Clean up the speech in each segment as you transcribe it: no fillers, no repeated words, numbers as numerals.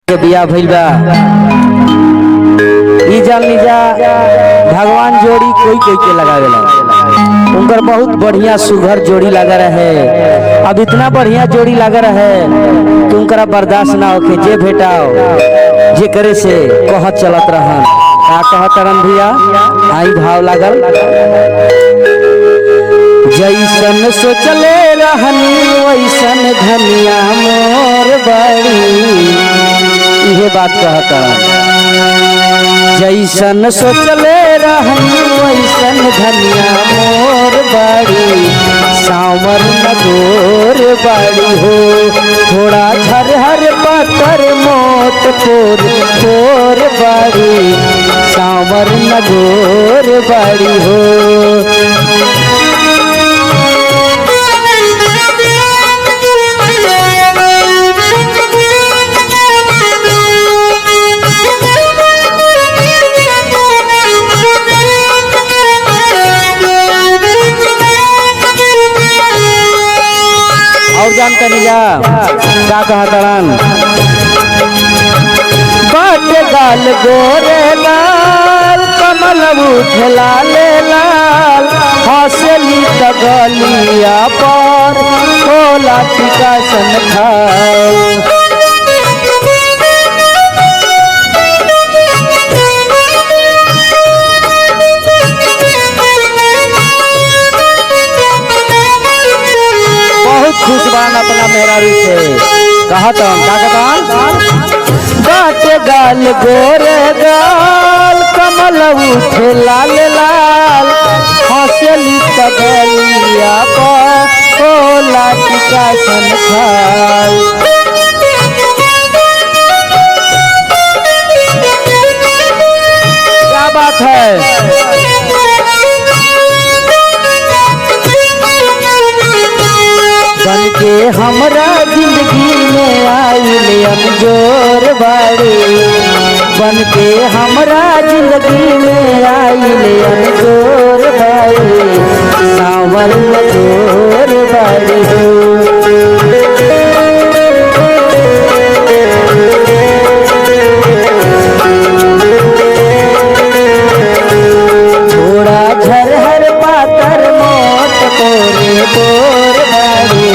के बिया भइल बा ई जान लीजा भगवान जोड़ी कोई कोई के लगावेला उनकर बहुत बढ़िया सुघर जोड़ी लगा रहे। अब इतना बढ़िया जोड़ी लगा रहे कि उनकरा बर्दाश्त ना होके जे भेटाओ जे करे से कहत चलत रहन का कहत रहन भैया आई भाव लागल जैसन सोचले रहनी वैसन धनिया मोर बड़ी ये बात कहता जैसन सोचले रहनी वैसन धनिया मोर बड़ी सांवर नगोर बड़ी हो थोड़ा झरहर पत्थर मोट फोर फोर बड़ी सांवर नगोर बड़ी हो। और जानता नहीं क्या कहतरन बाट गाल गोरे लाल कमल उठे लाल लाल हंसली तगलिया पर खोला टीका सन खाल खुश बान अपना मेहरारू से कहत बाट गाल गोरे गाल कमल उठे लाल लाल हंसली तगलिया पर खोला टीका सन खाल क्या बात है। बन के हमरा जिंदगी में आइल अनजोर बाड़ी बन के हमरा जिंदगी में आइल अनजोर बाड़ी सांवर नजोर बाड़ी थोड़ा झरहर पातर मोट तोरे तोर बाड़ी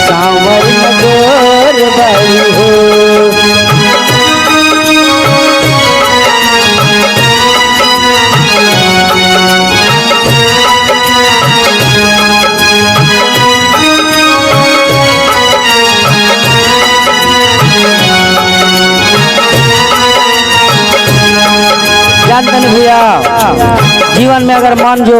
सांवर नगोर बाड़ी हो। जानते भैया जीवन में अगर मन जो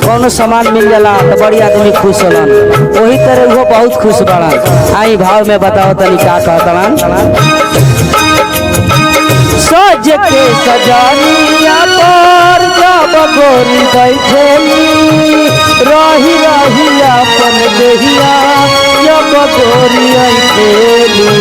कोनो सामान मिल जाला तो बड़ी आदमी खुश होलन वही तरह वो बहुत खुश बड़न। आई भाव में बताओ तनी का कहतन सज के सजानिया पर जब गोरी बैठेली रही रही अपन देहिया जब गोरी बैठेली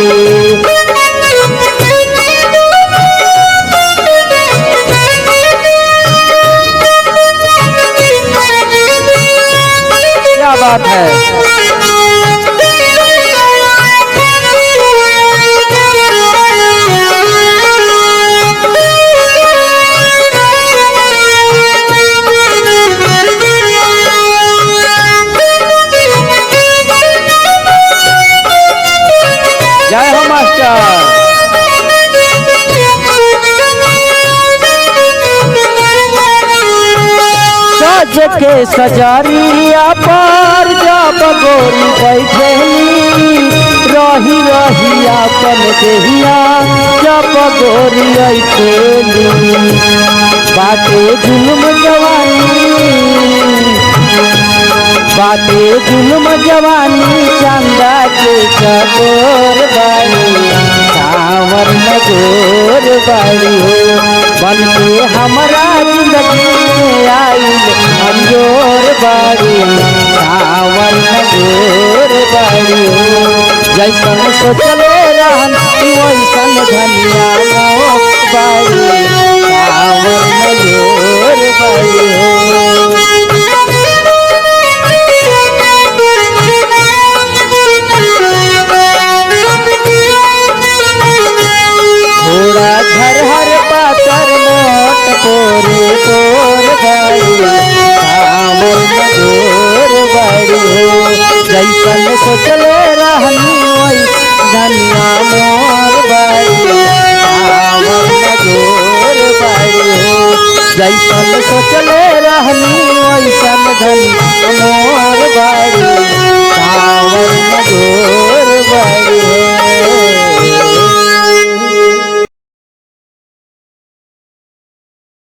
बात है। जय हो मास्टर सज के सजारिया पर जब गोरी बैठेली रही रही अपन देहिया जब गोरी बैठेली बाटे जुल्म जवानी चंदा के चकोर बाड़ी सांवर नगोर बाड़ी हो बन के हमरा जिंदगी में आइल अंजोर बाड़ी सांवर नगोर बाड़ी हो जैसन सोचले रहन वैसन धनिया मोर बाड़ी सांवर नगोर बाड़ी हो। पोरे पोर बाड़ी कामर में जोर बाड़ी हो जैसन सोचले रहनी वही धनिया मोर बाड़ी कामर में जोर बाड़ी हो जैसन सोचले रहनी वैसन धनिया